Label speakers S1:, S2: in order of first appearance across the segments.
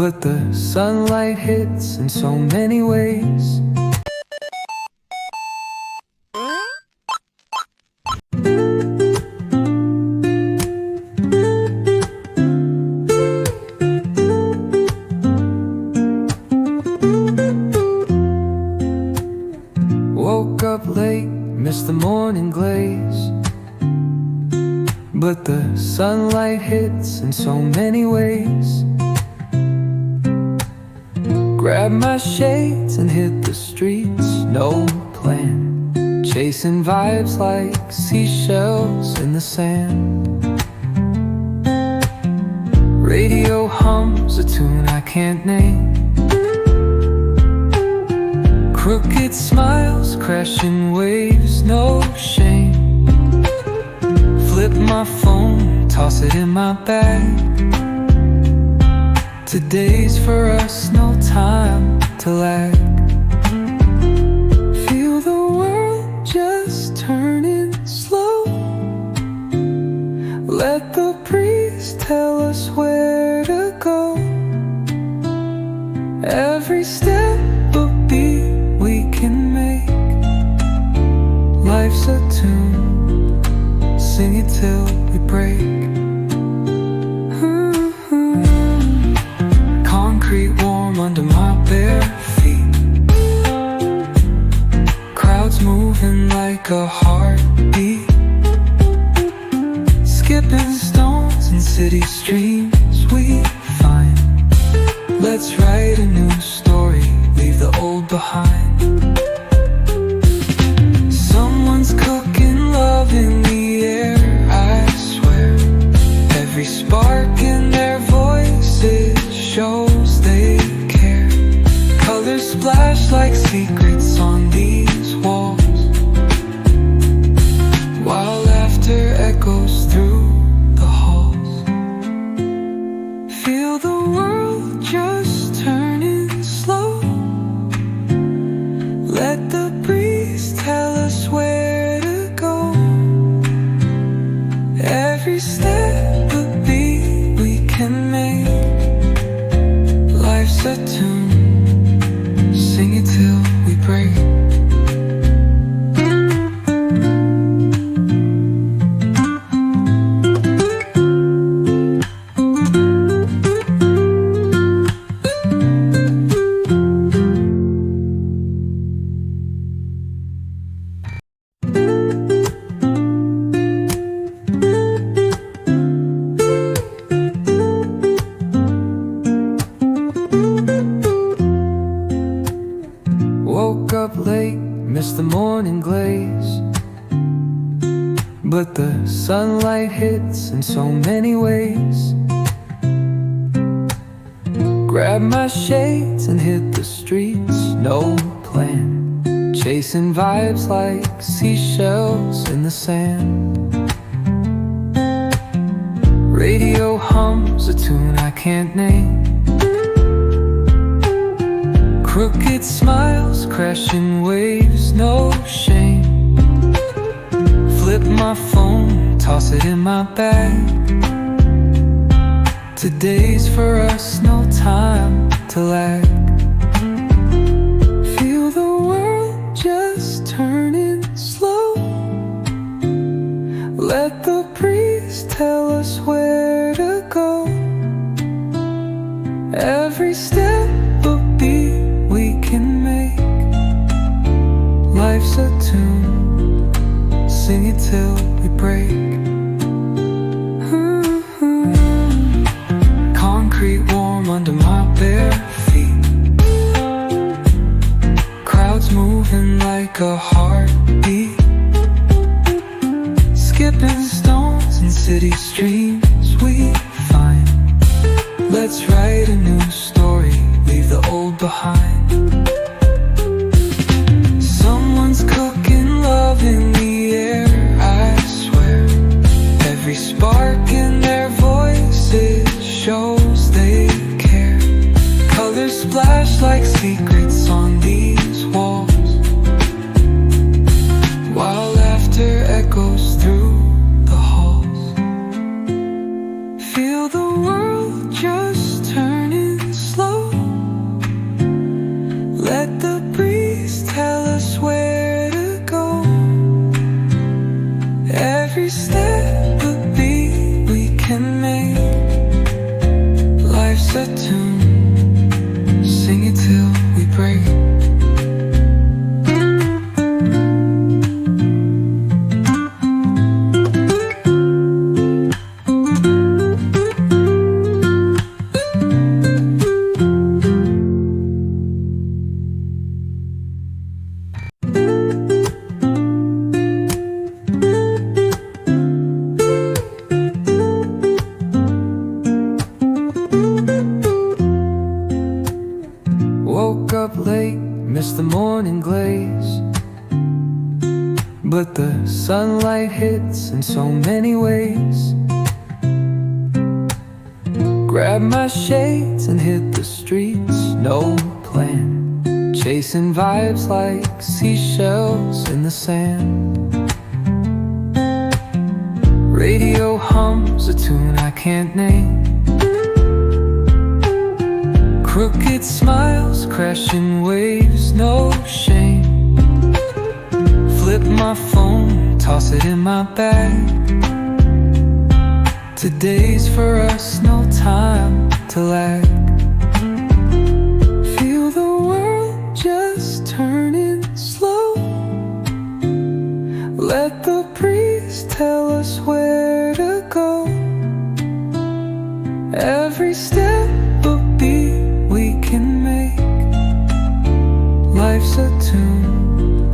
S1: but the sunlight hits in so many ways. Woke up late, missed the morning glaze, but the sunlight hits in so many ways. Grabbed my shades and hit the streets, no plan, chasing vibes like seashells in the sand. Radio hums a tune I can't name, crooked smiles, crashing waves, no shame. Flip my phone, toss it in my bag. Today's for us, no time to lag. Feel the world just turning slow. Let the breeze tell us where to go. Every step a beat we can make. Life's a tune, sing it till we break. Concrete warm under my bare feet, crowds moving like a heartbeat, skipping stones in city streams we find. Let's write a new story, leave the old behind. Someone's cooking love in the air, I swear. Every spark in their voices shows they care. Colors splash like secrets on these walls, while laughter echoes through the halls. Feel the world just turning slow. Let the breeze tell us where to go. Every step a beat we can make. Life's a tune, sing it till we break. Woke up late, missed the morning glaze, but the sunlight hits in so many ways. Grabbed my shades and hit the streets, no plan, chasing vibes like seashells in the sand. Radio hums a tune I can't name, crooked smiles, crashing waves, no shame. Flip my phone, toss it in my bag. Today's for us, no time to lag. Feel the world just turning slow. Let the breeze tell us where to go. Every step a beat we can make. Life's a tune, sing it till we break. Concrete warm under my bare feet, crowds moving like a heartbeat, skipping stones in city streams we find. Let's write a new story, leave the old behind. Someone's cooking love in the air, I swear. Every spark in their voices shows they care. Colors splash like secrets on these walls, while laughter echoes through the halls. Feel the world just turning slow. but the sunlight hits in so many ways. Grab my shades and hit the streets, no plan, chasing vibes like seashells in the sand. Radio hums a tune I can't name. Crooked smiles, crashing waves, no shame. Flip my phone, toss it in my bag. Today's for us, no time to lag. Feel the world just turning slow. Let the breeze tell us where to go. Every step a beat we can make. Life's a tune,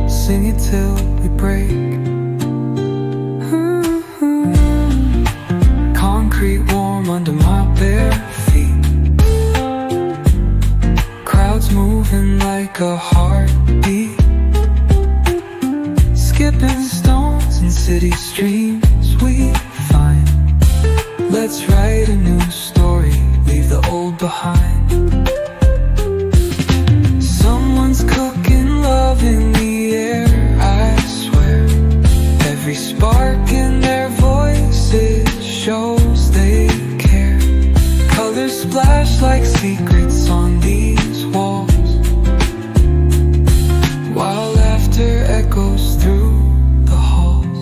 S1: sing it till we break. Concrete warm under my bare feet. Crowds moving like a heartbeat. Skipping stones in city streams we find. Let's write a new story, leave the old behind. Someone's cooking love in the air, I swear. Every spark in their voices shows they care. Colors splash like secrets on these walls, while laughter echoes through the halls.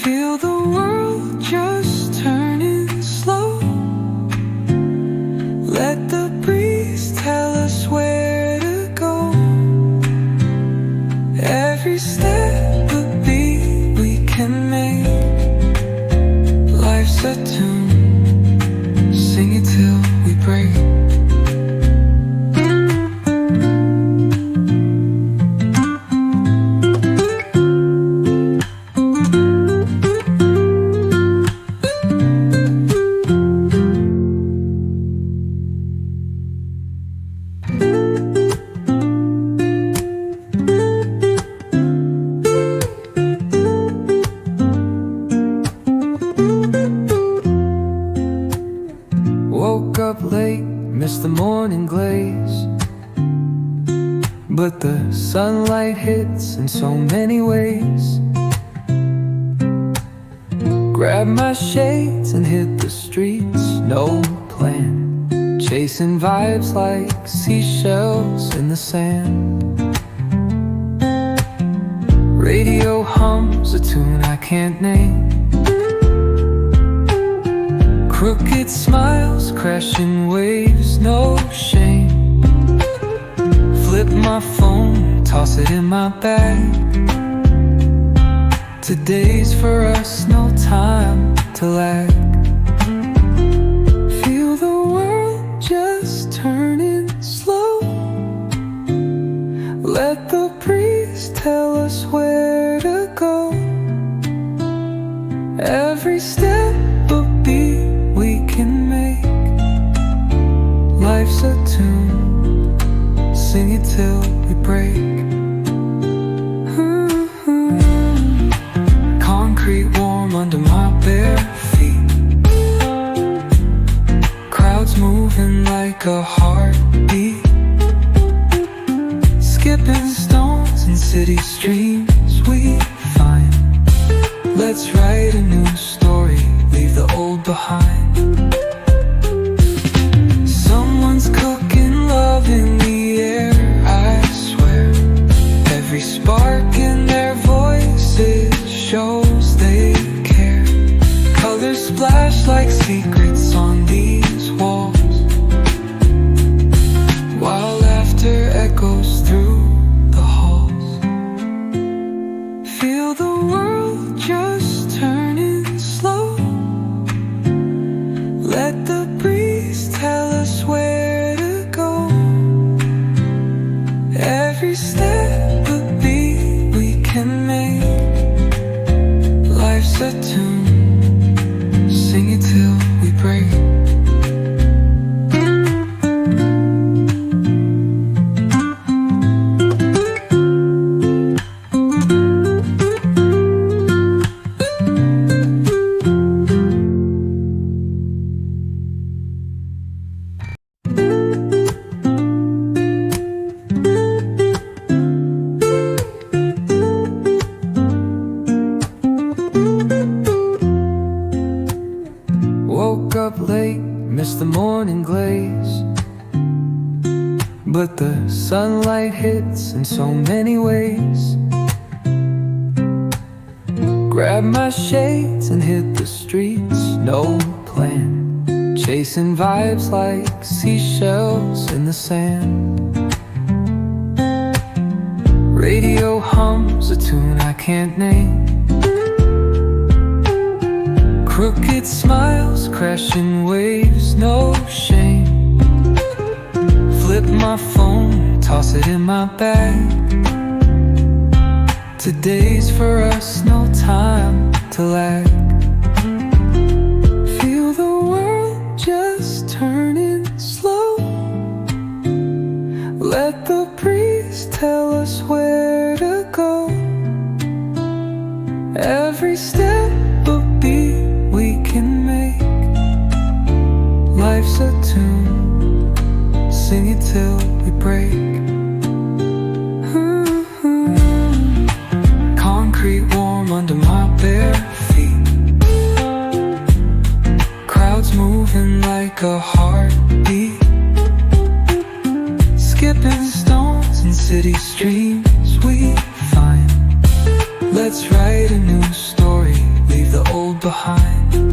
S1: Feel the world just turning slow. Let the breeze tell us where to go. Every step a beat we can make. Life's a tune, sing it till we break. Woke up late, missed the morning glaze, but the sunlight hits in so many ways. Grab my shades and hit the streets, no plan, chasing vibes like seashells in the sand. Radio hums a tune I can't name. Crooked smiles, crashing waves, no shame. Flip my phone, toss it in my bag. Today's for us, no time to lag. Feel the world just turning slow. Let the breeze tell us where to go. Every step a beat we can make. Life's a tune, sing it till we break. Concrete warm under my bare feet. Crowds moving like a heartbeat. Skipping stones in city streams we find. Let's write a new story, leave the old behind. Someone's cooking love in the air, I swear. Every spark in their voices shows they care. Colors splash like secrets on these walls, while laughter echoes through the halls. Feel the world just turning slow. Let the breeze tell us where to go. Every step a beat we can make. Life's a tune, sing it till we break. woke up late, missed the morning glaze, but the sunlight hits in so many ways. Grabbed my shades and hit the streets, no plan, chasing vibes like seashells in the sand. Radio hums a tune I can't name, crooked smiles, crashing waves, no shame. Flip my phone, toss it in my bag. Today's for us, no time to lag. Feel the world just turning slow. Let the breeze tell us where to go. Every step a beat we can make. Life's a tune, sing it till we break. Concrete warm under my bare feet, crowds moving like a heartbeat, skipping stones in city streams we find. Let's write a new story, leave the old behind.